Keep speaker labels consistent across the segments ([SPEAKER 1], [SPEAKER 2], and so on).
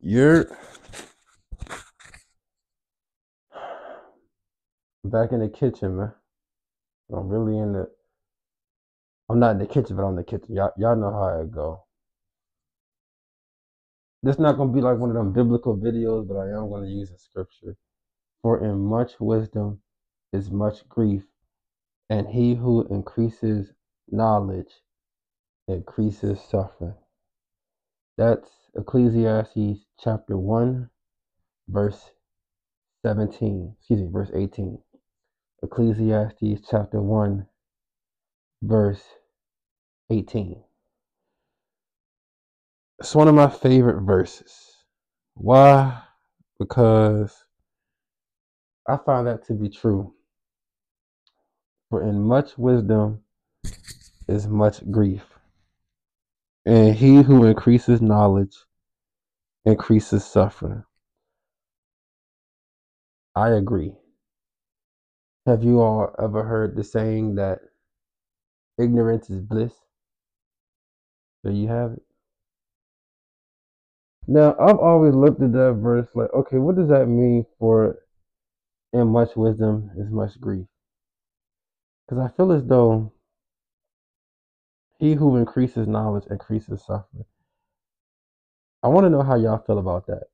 [SPEAKER 1] You're back in the kitchen, man. I'm really in the. I'm not in the kitchen, but I'm in the kitchen. Y'all know how it go. This not gonna be like one of them biblical videos, but I am gonna use a scripture. For in much wisdom is much grief, and he who increases knowledge increases suffering. That's Ecclesiastes chapter 1, verse 17. Excuse me, verse 18. Ecclesiastes chapter 1, verse 18. It's one of my favorite verses. Why? Because I find that to be true. For in much wisdom is much grief, and he who increases knowledge increases suffering. I agree. Have you all ever heard the saying that ignorance is bliss? There you have it. Now, I've always looked at that verse like, okay, what does that mean for in much wisdom is much grief? Because I feel as though he who increases knowledge increases suffering. I want to know how y'all feel about that.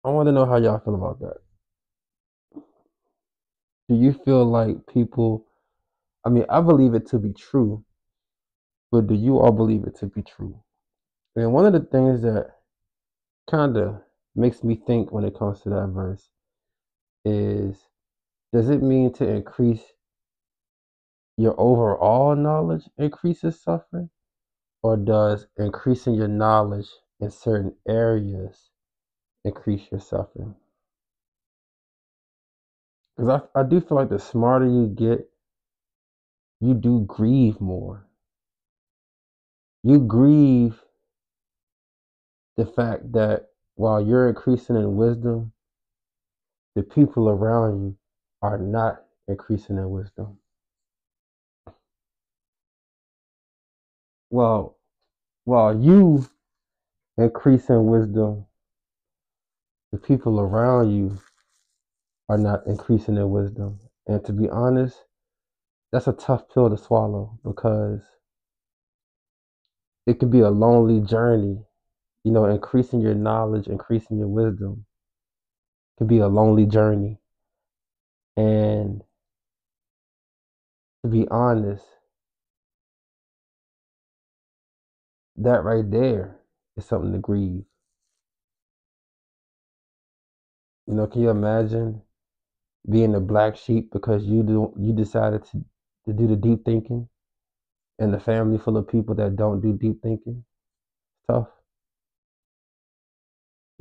[SPEAKER 1] I want to know how y'all feel about that. Do you feel like people, I mean, I believe it to be true, but do you all believe it to be true? And one of the things that kind of makes me think when it comes to that verse is, does it mean to increase your overall knowledge increases suffering? Or does increasing your knowledge in certain areas increase your suffering? Because I do feel like the smarter you get, you do grieve more. You grieve the fact that while you're increasing in wisdom, the people around you are not increasing in wisdom. Well, while you increase in wisdom, the people around you are not increasing in wisdom. And to be honest, that's a tough pill to swallow because it could be a lonely journey. You know, increasing your knowledge, increasing your wisdom can be a lonely journey. And to be honest, that right there is something to grieve. You know, can you imagine being the black sheep because you decided to do the deep thinking and the family full of people that don't do deep thinking? Tough,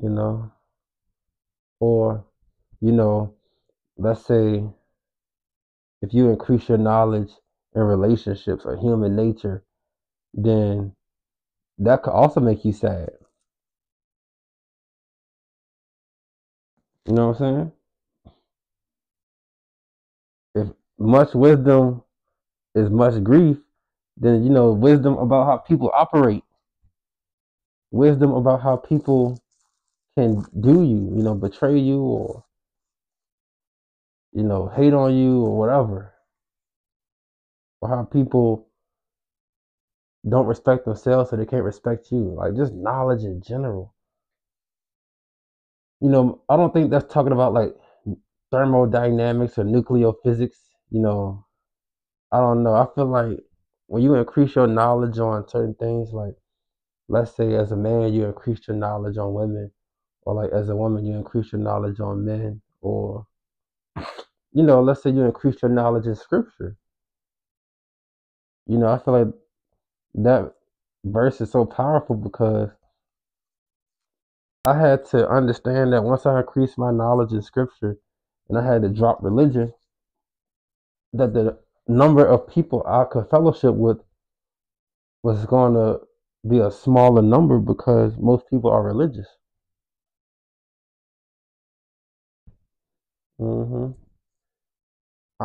[SPEAKER 1] you know? Or, you know, let's say if you increase your knowledge in relationships or human nature, then that could also make you sad. You know what I'm saying? If much wisdom is much grief, then you know wisdom about how people operate, wisdom about how people can do you, you know, betray you or you know hate on you or whatever, or how people don't respect themselves so they can't respect you. Like just knowledge in general. You know, I don't think that's talking about like thermodynamics or nuclear physics. You know, I don't know. I feel like when you increase your knowledge on certain things, like let's say as a man you increase your knowledge on women, or like as a woman you increase your knowledge on men, or you know, let's say you increase your knowledge in scripture. You know, I feel like that verse is so powerful because I had to understand that once I increased my knowledge in scripture and I had to drop religion, that the number of people I could fellowship with was going to be a smaller number because most people are religious. hmm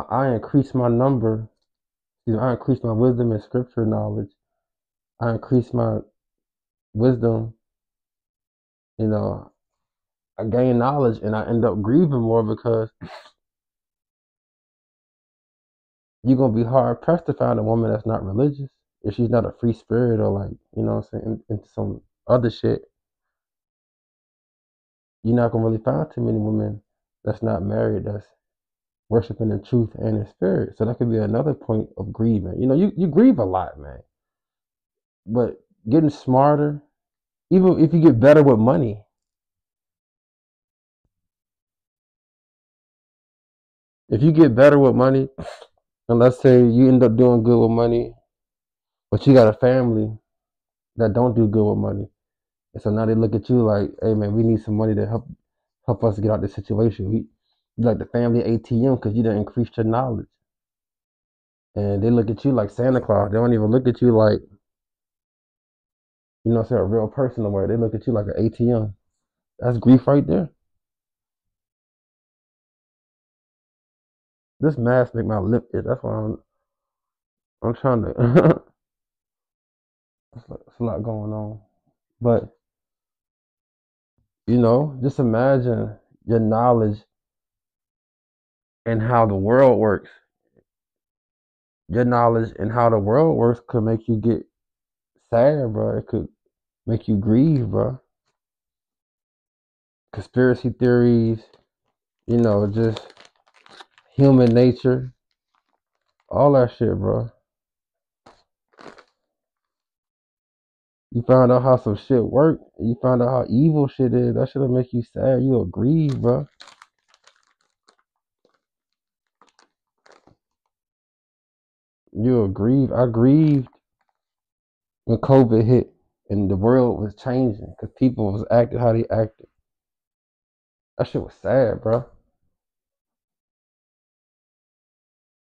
[SPEAKER 1] I increased my number. I increased my wisdom and scripture knowledge. I increased my wisdom You know, I gain knowledge and I end up grieving more because you're gonna be hard pressed to find a woman that's not religious if she's not a free spirit or like, you know what I'm saying, into some other shit. You're not gonna really find too many women that's not married that's worshiping in truth and in spirit. So that could be another point of grieving. You know, you grieve a lot, man. But getting smarter, even if you get better with money, if you get better with money, and let's say you end up doing good with money, but you got a family that don't do good with money. And so now they look at you like, hey man, we need some money to help us get out of this situation. You like the family ATM because you done increased your knowledge. And they look at you like Santa Claus. They don't even look at you like, you know what I'm saying, a real person somewhere. They look at you like an ATM. That's grief right there. This mask make my lip itch. That's why I'm trying to. It's a lot going on, but you know, just imagine your knowledge and how the world works. Your knowledge and how the world works could make you get sad, bro. It could make you grieve, bro. Conspiracy theories, you know, just human nature, all that shit, bro. You found out how some shit work. You found out how evil shit is. That shit'll make you sad. You'll grieve, bro. You'll grieve. I grieved when COVID hit and the world was changing because people was acting how they acted. That shit was sad, bro.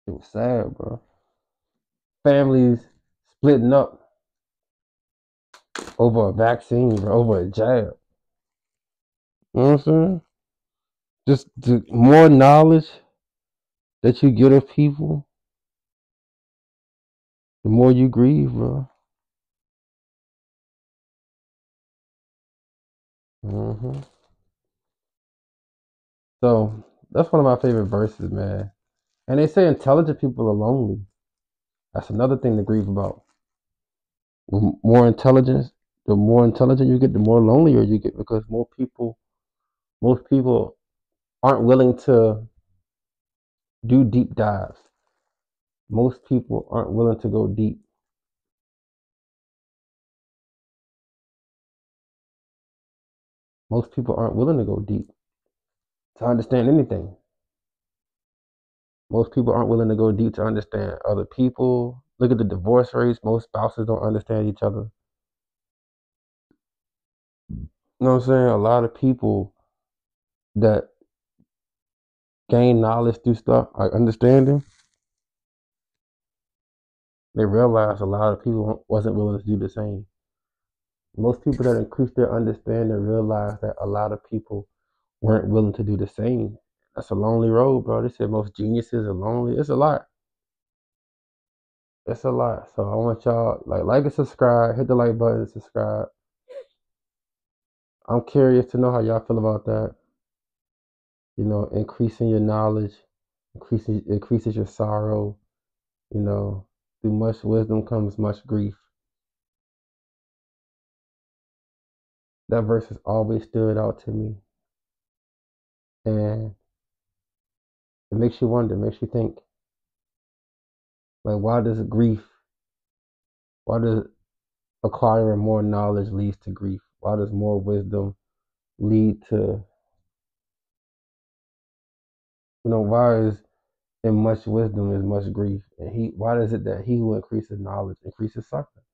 [SPEAKER 1] It was sad, bro. Families splitting up over a vaccine, bro, over a jab. You know what I'm saying? Just the more knowledge that you get of people, the more you grieve, bro. hmm So that's one of my favorite verses, man. And they say intelligent people are lonely. That's another thing to grieve about. With more intelligence, the more intelligent you get, the more lonelier you get because most people aren't willing to do deep dives. Most people aren't willing to go deep. Most people aren't willing to go deep to understand anything. Most people aren't willing to go deep to understand other people. Look at the divorce rates. Most spouses don't understand each other. You know what I'm saying? A lot of people that gain knowledge through stuff, like understanding, they realize a lot of people wasn't willing to do the same. Most people that increase their understanding realize that a lot of people weren't willing to do the same. That's a lonely road, bro. They said most geniuses are lonely. It's a lot. It's a lot. So I want y'all like and subscribe. Hit the like button, subscribe. I'm curious to know how y'all feel about that. You know, increasing your knowledge, increases your sorrow. You know, through much wisdom comes much grief. That verse has always stood out to me, and it makes you wonder, makes you think, like, why does acquiring more knowledge leads to grief? Why does more wisdom lead to, why is in much wisdom is much grief, and why is it that he who increases knowledge increases suffering?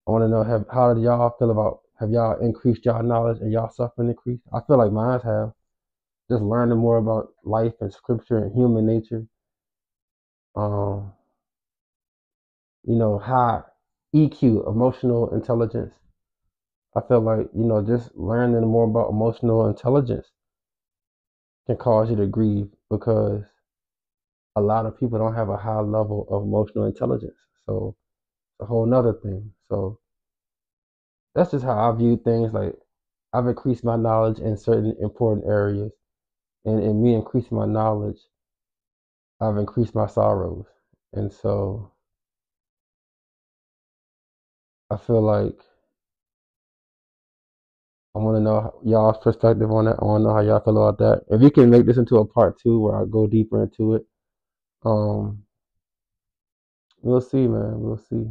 [SPEAKER 1] I want to know how did y'all feel about have y'all increased y'all knowledge and y'all suffering increased? I feel like mine have. Just learning more about life and scripture and human nature. Um, high EQ, emotional intelligence. I feel like, just learning more about emotional intelligence can cause you to grieve because a lot of people don't have a high level of emotional intelligence. So it's a whole nother thing. So that's just how I view things. Like I've increased my knowledge in certain important areas. And in me increasing my knowledge, I've increased my sorrows. And so I feel like I want to know y'all's perspective on it. I want to know how y'all feel about that. If you can make this into a part two where I go deeper into it, um, we'll see, man. We'll see.